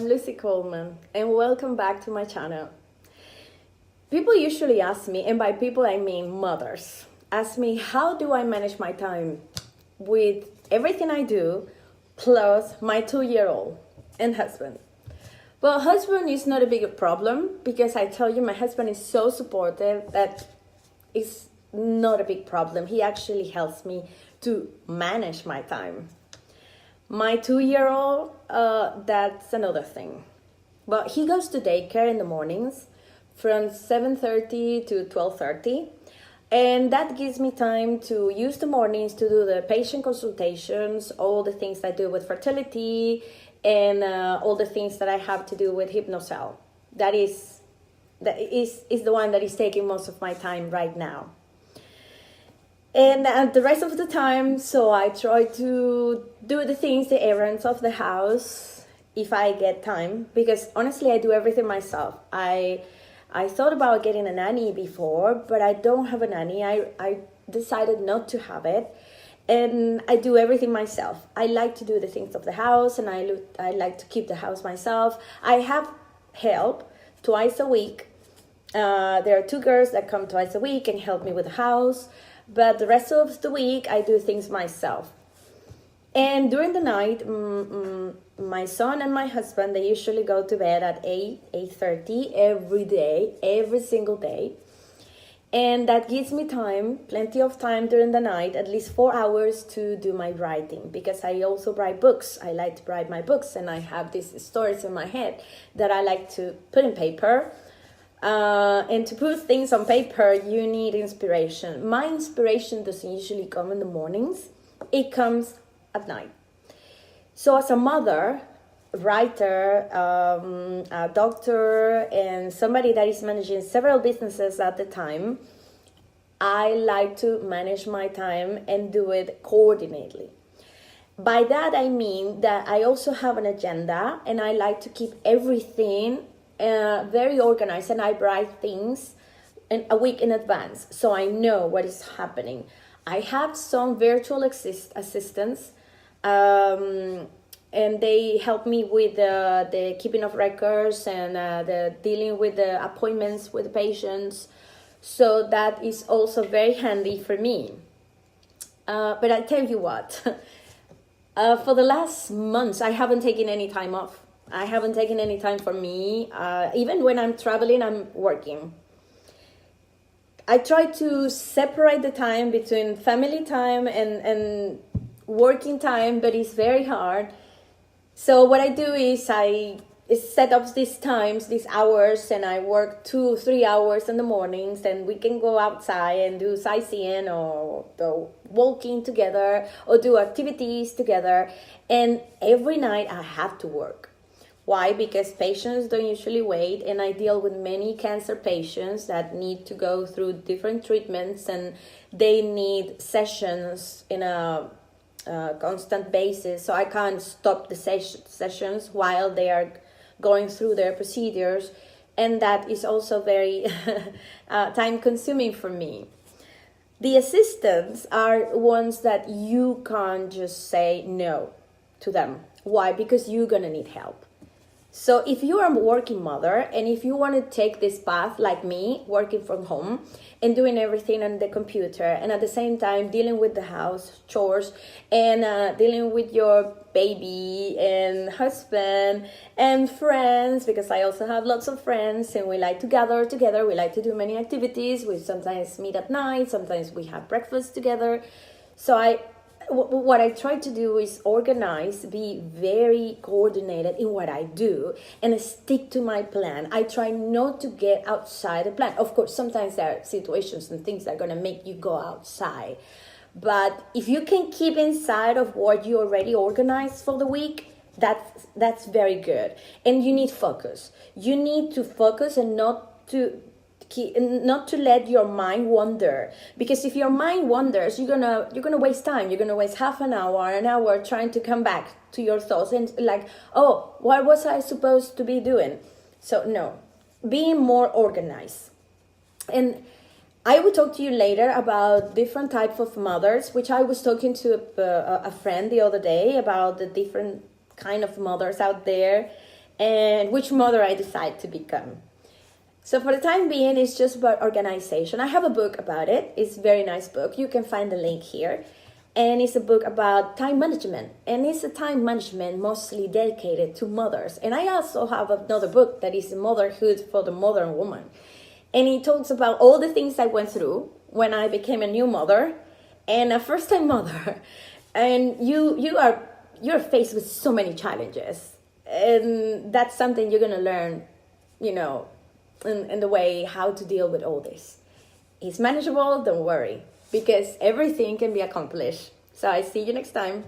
Lucy Coleman, and welcome back to my channel. People usually ask me, and by people I mean mothers, ask me how do I manage my time with everything I do, plus my 2-year-old and husband. Well, husband is not a big problem because I tell you, my husband is so supportive that it's not a big problem. He actually helps me to manage my time. My 2-year-old, that's another thing. But he goes to daycare in the mornings from 7:30 to 12:30. And that gives me time to use the mornings to do the patient consultations, all the things I do with fertility, and all the things that I have to do with Hypnocell. That is the one that is taking most of my time right now. And the rest of the time, so I try to do the things, the errands of the house, if I get time. Because honestly, I do everything myself. I thought about getting a nanny before, but I don't have a nanny. I decided not to have it. And I do everything myself. I like to do the things of the house, and I like to keep the house myself. I have help twice a week. There are 2 girls that come twice a week and help me with the house. But the rest of the week, I do things myself. And during the night, my son and my husband, they usually go to bed at 8:30 every day, every single day. And that gives me time, plenty of time during the night, at least 4 hours to do my writing. Because I also write books. I like to write my books, and I have these stories in my head that I like to put in paper. And to put things on paper, you need inspiration. My inspiration doesn't usually come in the mornings. It comes at night. So as a mother, writer, a doctor, and somebody that is managing several businesses at the time, I like to manage my time and do it coordinately. By that, I mean that I also have an agenda, and I like to keep everything very organized, and I write things a week in advance, so I know what is happening. I have some virtual assistants, and they help me with the keeping of records and the dealing with the appointments with the patients. So that is also very handy for me. But I tell you what, for the last months, I haven't taken any time off. I haven't taken any time for me. Even when I'm traveling, I'm working. I try to separate the time between family time and working time, but it's very hard. So what I do is I set up these times, these hours, and I work 2-3 hours in the mornings, and we can go outside and do sightseeing or walking together or do activities together. And every night I have to work. Why? Because patients don't usually wait, and I deal with many cancer patients that need to go through different treatments, and they need sessions in a constant basis. So I can't stop the sessions while they are going through their procedures, and that is also very time consuming for me. The assistants are ones that you can't just say no to them. Why? Because you're gonna need help. So if you are a working mother, and if you want to take this path like me, working from home and doing everything on the computer, and at the same time dealing with the house chores and dealing with your baby and husband and friends, because I also have lots of friends and we like to gather together, we like to do many activities, we sometimes meet at night, sometimes we have breakfast together. So what I try to do is organize, be very coordinated in what I do, and stick to my plan. I try not to get outside the plan. Of course, sometimes there are situations and things that are going to make you go outside. But if you can keep inside of what you already organized for the week, that's very good. And you need focus. You need to focus and not to let your mind wander, because if your mind wanders, you're gonna waste time. You're gonna waste half an hour trying to come back to your thoughts and like, oh, what was I supposed to be doing? So no, being more organized. And I will talk to you later about different types of mothers, which I was talking to a friend the other day about the different kind of mothers out there. and which mother I decide to become. So for the time being, it's just about organization. I have a book about it. It's a very nice book. You can find the link here. And it's a book about time management. And it's a time management mostly dedicated to mothers. And I also have another book that is Motherhood for the Modern Woman. And it talks about all the things I went through when I became a new mother and a first-time mother. And you're faced with so many challenges. And that's something you're going to learn, in the way how to deal with all this. It's manageable, don't worry, because everything can be accomplished. So I see you next time.